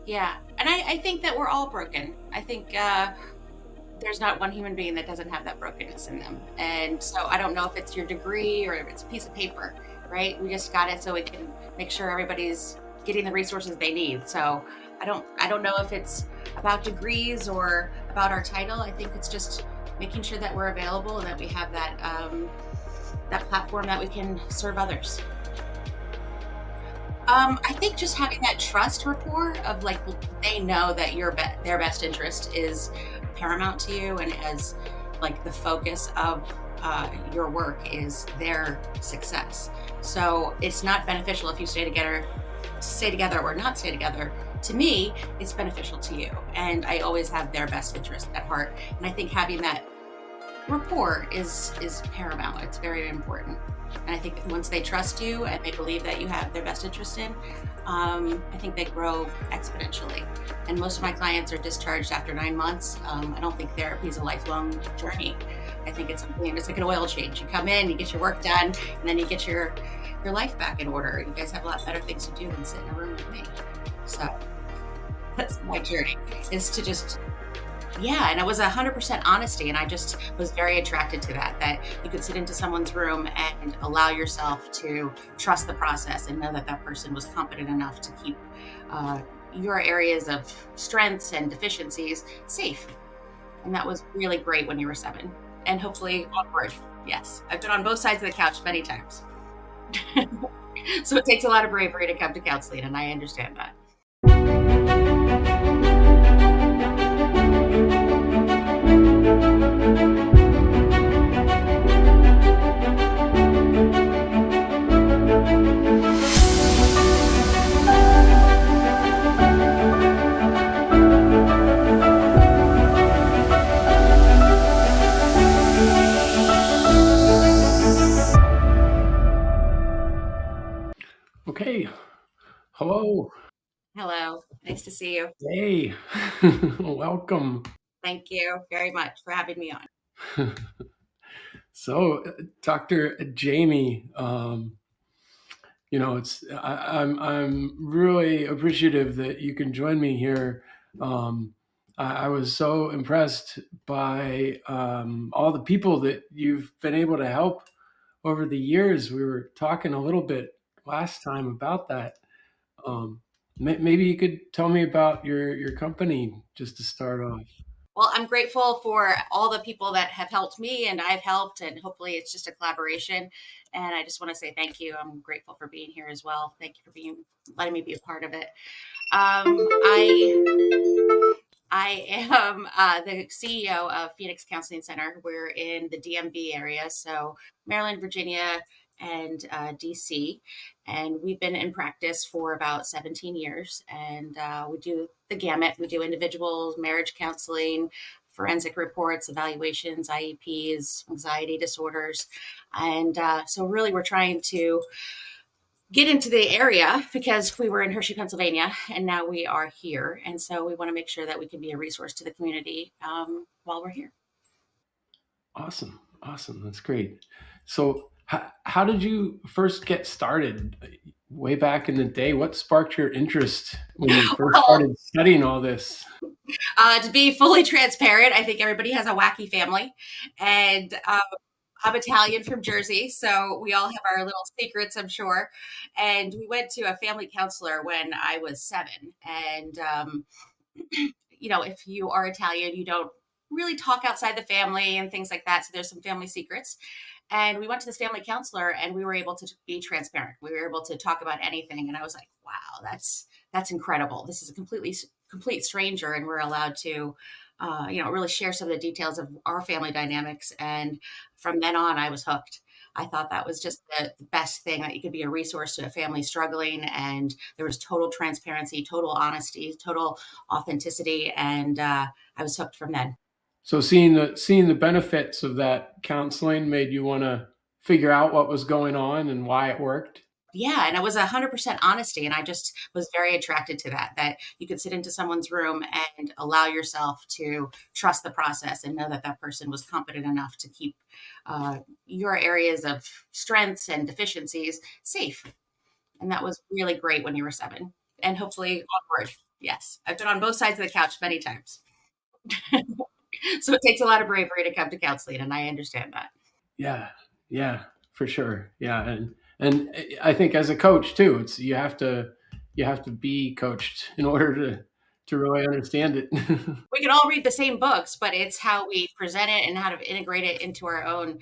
Yeah. And I think that we're all broken. I think there's not one human being that doesn't have that brokenness in them. And so I don't know if it's your degree or if it's a piece of paper, right? We just got it so we can make sure everybody's getting the resources they need. So I don't know if it's about degrees or about our title. I think it's just making sure that we're available and that we have that platform that we can serve others. I think just having that trust rapport of like they know that their best interest is paramount to you, and as like the focus of your work is their success. So it's not beneficial if you stay together or not stay together. To me, it's beneficial to you, and I always have their best interest at heart. And I think having that rapport is paramount. It's very important. And I think that once they trust you and they believe that you have their best interest in, I think they grow exponentially. And most of my clients are discharged after 9 months. I don't think therapy is a lifelong journey. I think it's something. It's like an oil change. You come in, you get your work done, and then you get your life back in order. You guys have a lot better things to do than sit in a room with me. So that's my journey, is to just, yeah, and it was 100% honesty, and I just was very attracted to that you could sit into someone's room and allow yourself to trust the process and know that that person was competent enough to keep uh, your areas of strengths and deficiencies safe. And that was really great when you were 7, and hopefully onward. Yes, I've been on both sides of the couch many times. So it takes a lot of bravery to come to counseling, and I understand that. Okay. Hello. Hello, nice to see you. Hey. Welcome. Thank you very much for having me on. So, Dr. Jaeme, I'm really appreciative that you can join me here. I was so impressed by all the people that you've been able to help over the years. We were talking a little bit last time about that. Um, Maybe you could tell me about your company just to start off. Well, I'm grateful for all the people that have helped me and I've helped, and hopefully it's just a collaboration. And I just want to say thank you. I'm grateful for being here as well. Thank you for letting me be a part of it. I am the CEO of Phoenix Counseling Center. We're in the DMV area, so Maryland, Virginia, and DC. And we've been in practice for about 17 years. And we do the gamut. We do individuals, marriage counseling, forensic reports, evaluations, IEPs, anxiety disorders. And so, really, we're trying to get into the area because we were in Hershey, Pennsylvania, and now we are here. And so we want to make sure that we can be a resource to the community while we're here. Awesome. Awesome. That's great. So, how did you first get started way back in the day? What sparked your interest when you first Well, started studying all this? to be fully transparent, I think everybody has a wacky family. And I'm Italian from Jersey, so we all have our little secrets, I'm sure. And we went to a family counselor when I was 7. And if you are Italian, you don't really talk outside the family and things like that. So there's some family secrets. And we went to this family counselor and we were able to be transparent. We were able to talk about anything. And I was like, wow, that's incredible. This is a complete stranger. And we're allowed to, really share some of the details of our family dynamics. And from then on, I was hooked. I thought that was just the best thing, that you could be a resource to a family struggling. And there was total transparency, total honesty, total authenticity. And I was hooked from then. So, seeing the benefits of that counseling made you want to figure out what was going on and why it worked. Yeah, and it was 100% honesty, and I just was very attracted to that you could sit into someone's room and allow yourself to trust the process and know that that person was competent enough to keep your areas of strengths and deficiencies safe. And that was really great when you were 7, and hopefully onward. Yes, I've been on both sides of the couch many times. So it takes a lot of bravery to come to counseling, and I understand that. Yeah, yeah, for sure. Yeah, and I think as a coach too, it's you have to be coached in order to really understand it. We can all read the same books, but it's how we present it and how to integrate it into our own,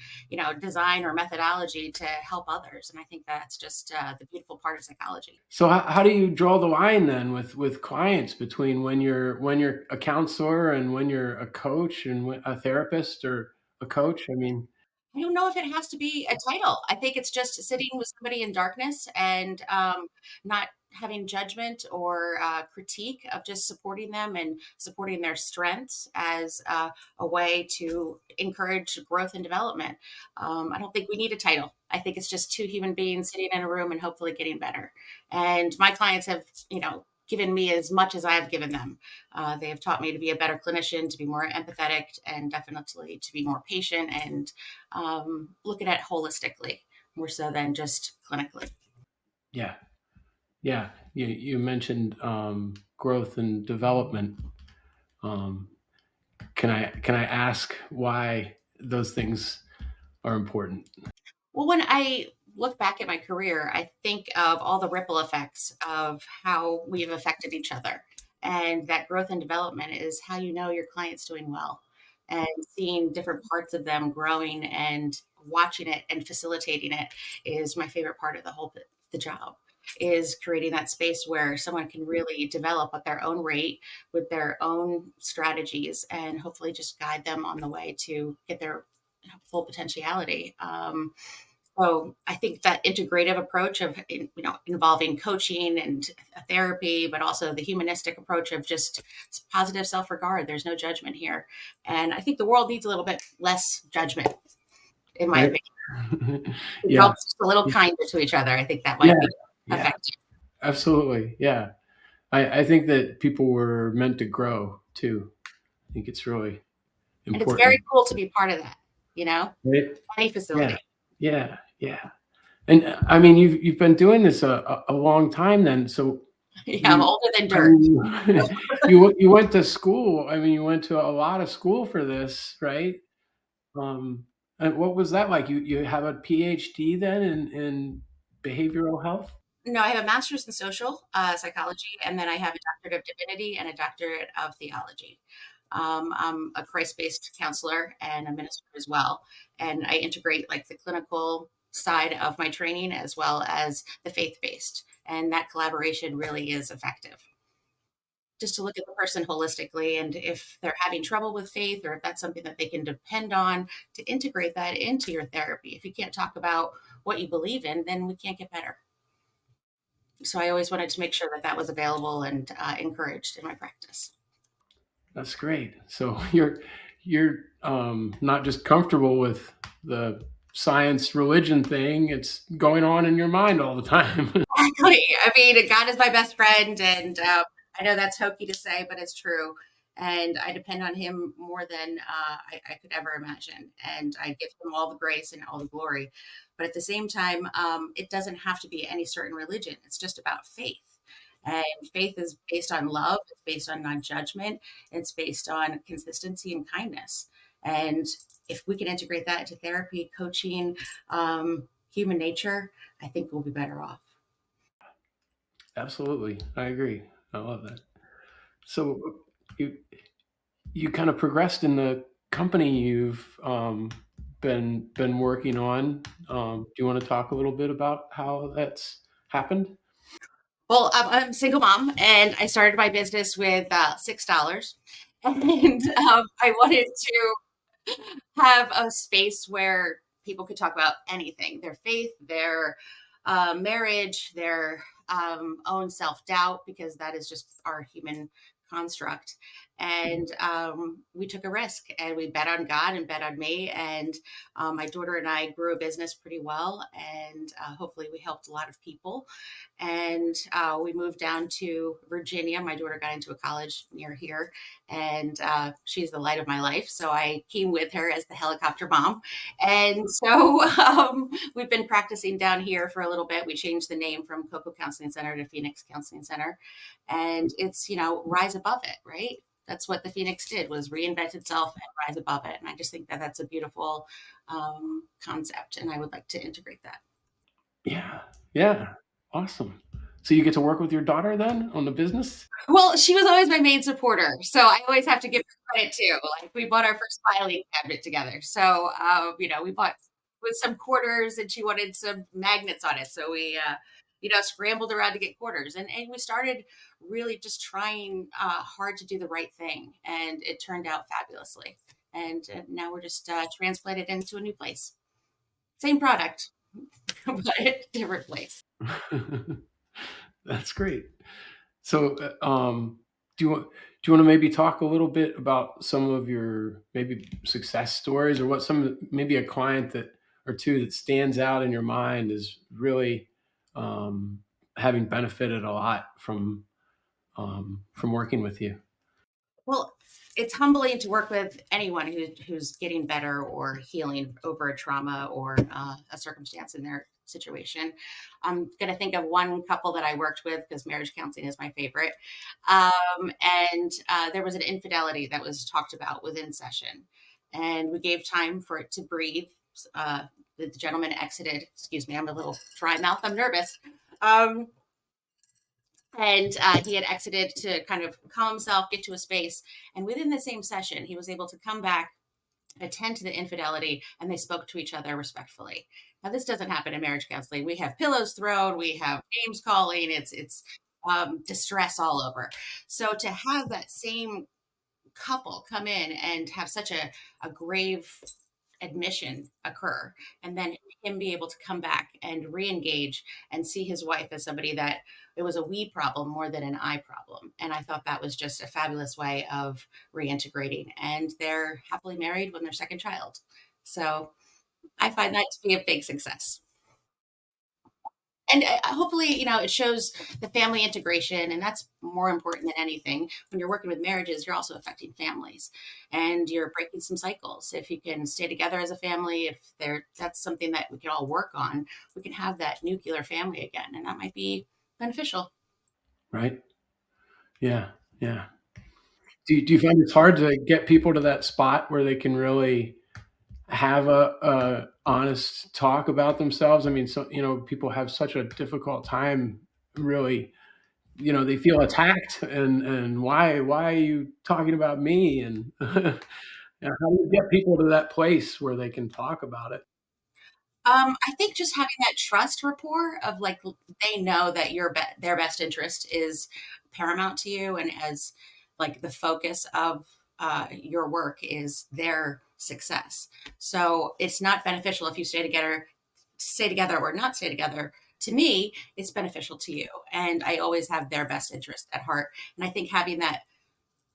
design or methodology to help others. And I think that's just the beautiful part of psychology. So how do you draw the line then with clients between when you're a counselor and when you're a coach and a therapist or a coach? I mean, I don't know if it has to be a title. I think it's just sitting with somebody in darkness and not having judgment or critique of just supporting them and supporting their strengths as a way to encourage growth and development. I don't think we need a title. I think it's just two human beings sitting in a room and hopefully getting better. And my clients have, given me as much as I've given them. They have taught me to be a better clinician, to be more empathetic, and definitely to be more patient and look at it holistically more so than just clinically. yeah, yeah. You mentioned growth and development. Um, can I ask why those things are important? Well, when I look back at my career, I think of all the ripple effects of how we've affected each other. And that growth and development is how you know your client's doing well and seeing different parts of them growing and watching it and facilitating it is my favorite part of the job is creating that space where someone can really develop at their own rate with their own strategies and hopefully just guide them on the way to get their full potentiality. So I think that integrative approach of involving coaching and therapy, but also the humanistic approach of just positive self regard. There's no judgment here, and I think the world needs a little bit less judgment, in my Right? opinion. We Yeah, all just a little kinder to each other. I think that yeah, might be yeah. effective, Absolutely. Yeah, I think that people were meant to grow too. I think it's really and it's very important. cool to be part of that. You know, Right? any Yeah, facility. yeah, yeah. And I mean, you've been doing this a long time then. So Yeah, I'm you, older than I dirt. mean, you went to school. I mean, you went to a lot of school for this, right? Um, and what was that like? You have a PhD then in behavioral health? No, I have a master's in social psychology, and then I have a doctorate of divinity and a doctorate of theology. I'm a Christ-based counselor and a minister as well, and I integrate like the clinical side of my training as well as the faith-based, and that collaboration really is effective. Just to look at the person holistically, and if they're having trouble with faith, or if that's something that they can depend on, to integrate that into your therapy. If you can't talk about what you believe in, then we can't get better. So I always wanted to make sure that that was available and encouraged in my practice. That's great. So you're not just comfortable with the science religion thing; it's going on in your mind all the time. Exactly. I mean, God is my best friend, and I know that's hokey to say, but it's true. And I depend on Him more than I could ever imagine, and I give Him all the grace and all the glory. But at the same time, it doesn't have to be any certain religion. It's just about faith. And faith is based on love, it's based on non judgment, it's based on consistency and kindness. And if we can integrate that into therapy, coaching, human nature, I think we'll be better off. Absolutely, I agree. I love that. So you you kind of progressed in the company you've been working on. Do you want to talk a little bit about how that's happened? Well, I'm a single mom, and I started my business with $6, and I wanted to have a space where people could talk about anything: their faith, their marriage, their own self doubt, because that is just our human construct. And we took a risk and we bet on God and bet on me. And my daughter and I grew a business pretty well. And hopefully, we helped a lot of people. And we moved down to Virginia. My daughter got into a college near here, and she's the light of my life. So I came with her as the helicopter mom. And so we've been practicing down here for a little bit. We changed the name from Cocoa Counseling Center to Phoenix Counseling Center. And it's, rise above it, right? That's what the Phoenix did, was reinvent itself and rise above it. And I just think that that's a beautiful concept. And I would like to integrate that. Yeah. Yeah. Awesome. So you get to work with your daughter then on the business? Well, she was always my main supporter, so I always have to give her credit too. Like, we bought our first filing cabinet together, so we bought with some quarters, and she wanted some magnets on it, so we scrambled around to get quarters, and we started really just trying hard to do the right thing, and it turned out fabulously. And now we're just transplanted into a new place, same product, but different place. That's great. So, do you want to maybe talk a little bit about some of your maybe success stories, or what some maybe a client that or two that stands out in your mind is really um, having benefited a lot from working with you? Well, it's humbling to work with anyone who's getting better or healing over a trauma or a circumstance in their situation. I'm going to think of one couple that I worked with, because marriage counseling is my favorite. And there was an infidelity that was talked about within session. And we gave time for it to breathe. Uh, the gentleman exited. Excuse me, I'm a little dry mouth. I'm nervous. Um, and he had exited to kind of calm himself, get to a space. And within the same session, he was able to come back, attend to the infidelity, and they spoke to each other respectfully. Now, this doesn't happen in marriage counseling. We have pillows thrown, we have names calling, it's distress all over. So to have that same couple come in and have such a grave admission occur, and then him be able to come back and re-engage and see his wife as somebody that it was a we problem more than an I problem. And I thought that was just a fabulous way of reintegrating, and they're happily married when their second child. So I find that to be a big success. And hopefully, it shows the family integration, and that's more important than anything. When you're working with marriages, you're also affecting families, and you're breaking some cycles. If you can stay together as a family, if that's something that we can all work on, we can have that nuclear family again, and that might be beneficial. Right? Yeah. Yeah. Do you find it's hard to get people to that spot where they can really have a honest talk about themselves? I mean, so people have such a difficult time really. They feel attacked, and why are you talking about me? And how do you get people to that place where they can talk about it? I think just having that trust rapport of, like, they know that their best interest is paramount to you, and as like the focus of your work is their success. So it's not beneficial if you stay together or not stay together. To me, it's beneficial to you, and I always have their best interest at heart. And I think having that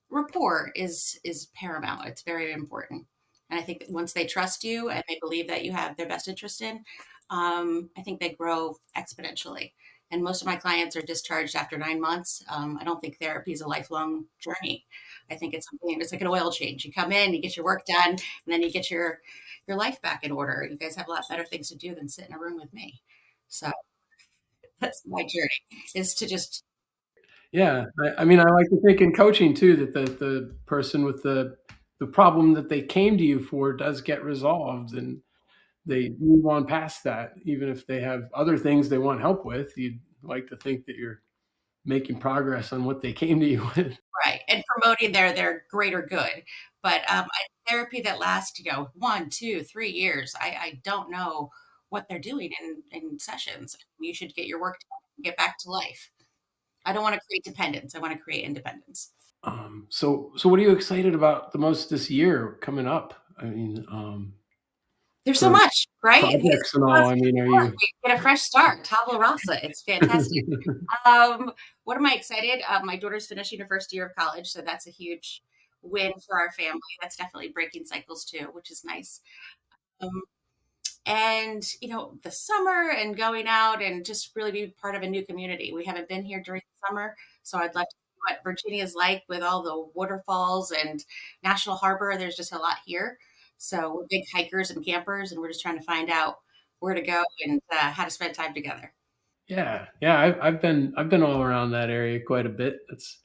rapport is paramount. It's very important. And I think that once they trust you and they believe that you have their best interest in, I think they grow exponentially. And most of my clients are discharged after 9 months. I don't think therapy is a lifelong journey. I think it's something. It's like an oil change. You come in, you get your work done, and then you get your life back in order. You guys have a lot better things to do than sit in a room with me. So that's my journey, is to just. Yeah, I mean, I like to think in coaching too that the person with the problem that they came to you for does get resolved, and they move on past that, even if they have other things they want help with. You'd like to think that you're making progress on what they came to you with. Right, and promoting their greater good. But, therapy that lasts, 1, 2, 3 years, I don't know what they're doing in sessions. You should get your work done and get back to life. I don't wanna create dependence, I wanna create independence. So what are you excited about the most this year coming up? I mean, There's so for much, right? It's projects and all? I mean, are you? we get a fresh start, tabula rasa. It's fantastic. Um, what am I excited? My daughter's finishing her first year of college, so that's a huge win for our family. That's definitely breaking cycles too, which is nice. Um, and the summer and going out and just really be part of a new community. We haven't been here during the summer, so I'd love to see what Virginia is like with all the waterfalls and National Harbor. There's just a lot here, so we're big hikers and campers, and we're just trying to find out where to go and how to spend time together. Yeah, yeah. I've been all around that area quite a bit. It's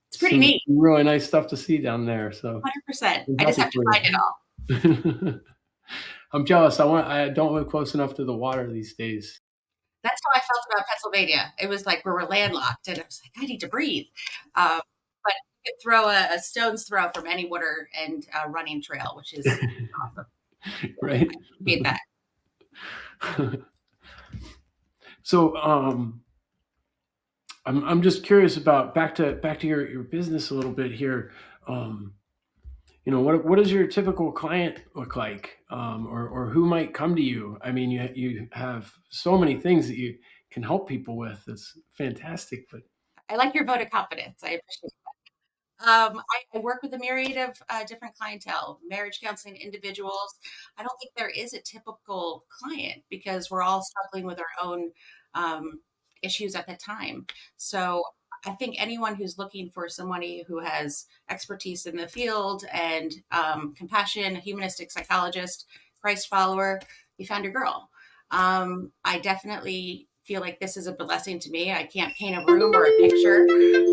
It's pretty some neat. really nice stuff to see down there. So 100%. I'm I just happy have to for find it all. you. I'm jealous. I don't live close enough to the water these days. That's how I felt about Pennsylvania. It was like we were landlocked, and I was like, I need to breathe. Um, but you could throw a stone's throw from any water and running trail, which is awesome. Right? Beat that. So I'm just curious about back to your business a little bit here. Um, what does your typical client look like, or who might come to you? I mean, you have so many things that you can help people with. It's fantastic, but I like your vote of confidence. I appreciate it. I work with a myriad of different clientele, marriage counseling individuals. I don't think there is a typical client because we're all struggling with our own um, issues at the time. So I think anyone who's looking for somebody who has expertise in the field and compassion, a humanistic psychologist, Christ follower, you found your girl. I definitely feel like this is a blessing to me. I can't paint a room or a picture,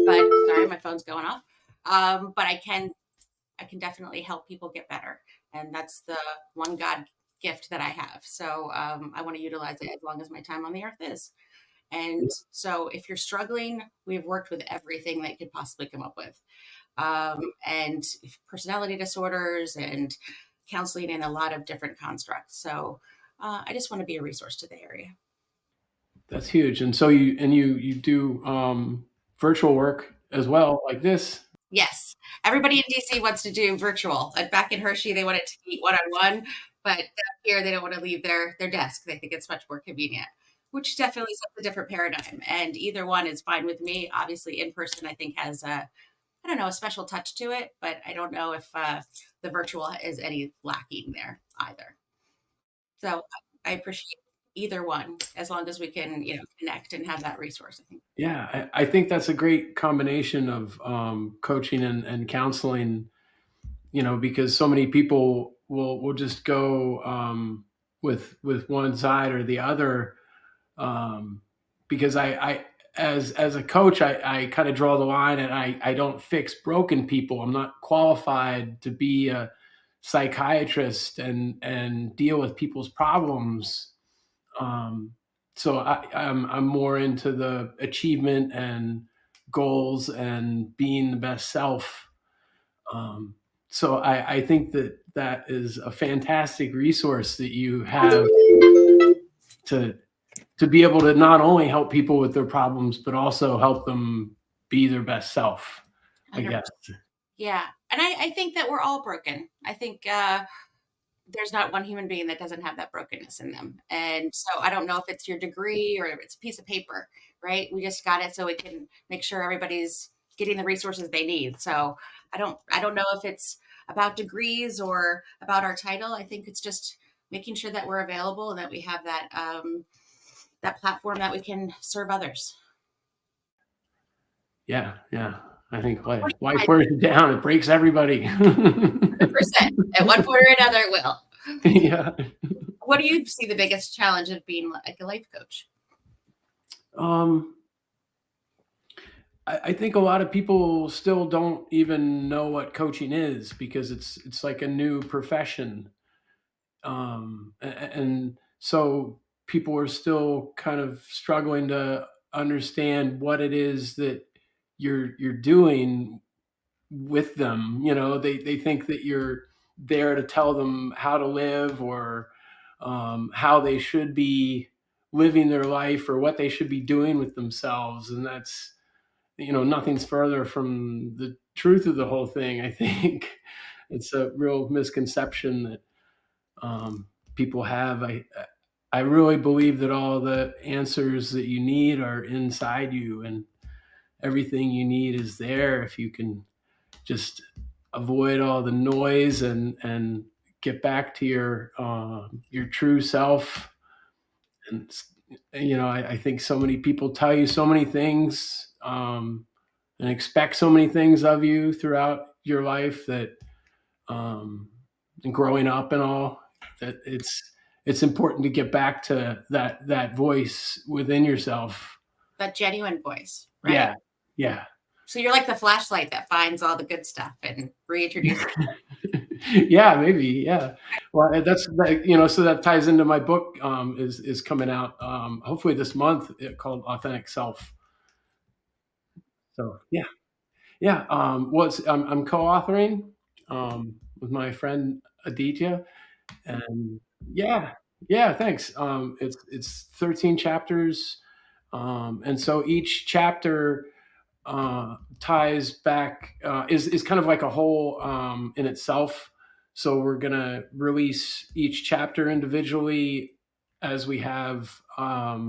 but sorry, my phone's going off. But I can definitely help people get better, and that's the one God gift that I have. So I want to utilize it as long as my time on the earth is. And so if you're struggling, we've worked with everything that you could possibly come up with, and personality disorders and counseling in a lot of different constructs. So I just want to be a resource to the area. that's huge. And so you do virtual work as well, like this. Yes, everybody in DC wants to do virtual. Like back in Hershey, they wanted to meet one on one, but down here they don't want to leave their desk. They think it's much more convenient, which definitely sets a different paradigm. And either one is fine with me. Obviously, in person I think has a I don't know a special touch to it, but I don't know if the virtual is any lacking there either. So I appreciate either one as long as we can connect and have that resource. I think. Yeah, I think that's a great combination of coaching and counseling. Because so many people will just go with one side or the other. Um, because I as a coach, I kind of draw the line, and I don't fix broken people. I'm not qualified to be a psychiatrist and deal with people's problems. Um, so I'm more into the achievement and goals and being the best self. Um, so I think that is a fantastic resource that you have to to be able to not only help people with their problems, but also help them be their best self, I guess. 100%. Yeah, and I think that we're all broken. I think there's not one human being that doesn't have that brokenness in them. And so I don't know if it's your degree or if it's a piece of paper, right? We just got it so we can make sure everybody's getting the resources they need. So I don't know if it's about degrees or about our title. I think it's just making sure that we're available and that we have that platform that we can serve others. Yeah, yeah. I think What life do wears it down. It breaks everybody. 100%. At one point or another, it will. Yeah. What do you see the biggest challenge of being like a life coach? Um, I think a lot of people still don't even know what coaching is because it's like a new profession. And so people are still kind of struggling to understand what it is that you're doing with them. They think that you're there to tell them how to live, or how they should be living their life, or what they should be doing with themselves, and that's nothing's further from the truth of the whole thing. I think it's a real misconception that people have. I really believe that all the answers that you need are inside you, and everything you need is there if you can just avoid all the noise and get back to your true self. And I think so many people tell you so many things, and expect so many things of you throughout your life, that and growing up and all, that it's important to get back to that voice within yourself. That genuine voice, right? Yeah, yeah. So you're like the flashlight that finds all the good stuff and reintroduces. Yeah, maybe. Yeah. Well, that's like, so that ties into my book, is coming out, hopefully this month, called Authentic Self. So yeah, yeah. I'm co-authoring, with my friend Aditya, and yeah, yeah. Thanks. It's 13 chapters, and so each chapter ties back, is kind of like a whole, in itself. So we're gonna release each chapter individually, as we have, uh,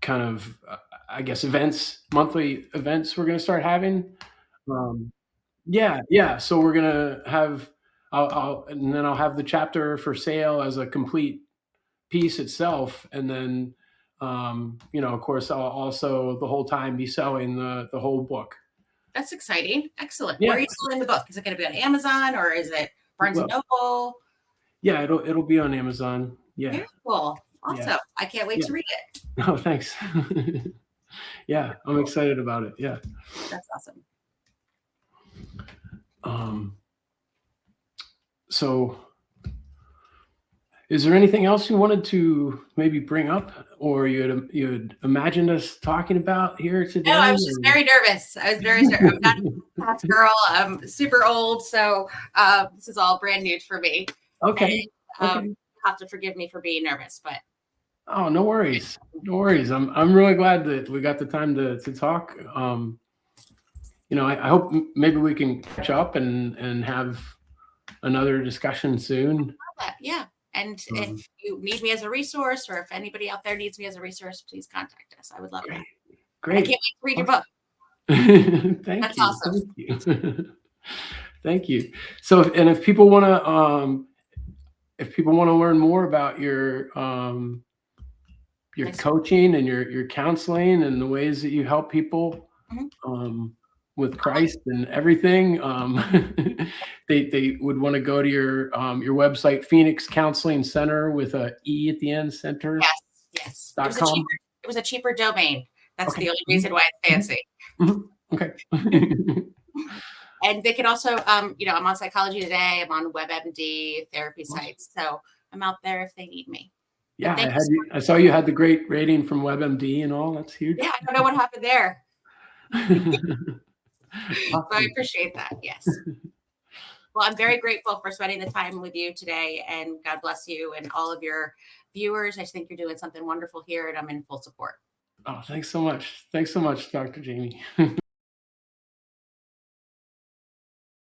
kind of, I guess, monthly events we're gonna start having. Um, yeah, yeah. So we're gonna have, and then I'll have the chapter for sale as a complete piece itself, and then, of course, I'll also the whole time be selling the whole book. That's exciting. Excellent. Where are Yeah, you selling the book? Is it going to be on Amazon or is it Barnes and well, Noble? yeah, it'll be on Amazon. Yeah, Very cool. yeah, Awesome. I can't wait yeah. to read it. Oh, thanks. Yeah, I'm Cool. excited about it. Yeah. That's awesome. Um, so, is there anything else you wanted to maybe bring up, or you had imagined us talking about here No, today? I was just very nervous. I was very nervous. I'm not a past girl. I'm super old. So this is all brand new for me. Okay. And, Okay. have to forgive me for being nervous, but Oh, no worries. No worries. I'm really glad that we got the time to talk. I hope maybe we can catch up and have another discussion soon. yeah. And Um, if you need me as a resource, or if anybody out there needs me as a resource, please contact us. I would love that. And I Great. can't wait to read your book. Thank That's you. awesome. Thank you. Thank you. So, and if people want to learn more about your Nice. coaching and your counseling and the ways that you help people, Mhm. with Christ and everything, they would want to go to your website, Phoenix Counseling Center, with a E at the end, center Yes, yes. dot com. It was a cheaper domain. That's Okay. the only reason why it's fancy. Mhm. Okay. And they can also, I'm on Psychology Today. I'm on WebMD therapy sites. So I'm out there if they need me. Yeah, But thank you so much. I saw you had the great rating from WebMD and all. That's huge. Yeah, I don't know what happened there, but I Awesome. appreciate that. Yes. Well, I'm very grateful for spending the time with you today, and God bless you and all of your viewers. I think you're doing something wonderful here, and I'm in full support. Oh, thanks so much. Thanks so much, Dr. Jaeme.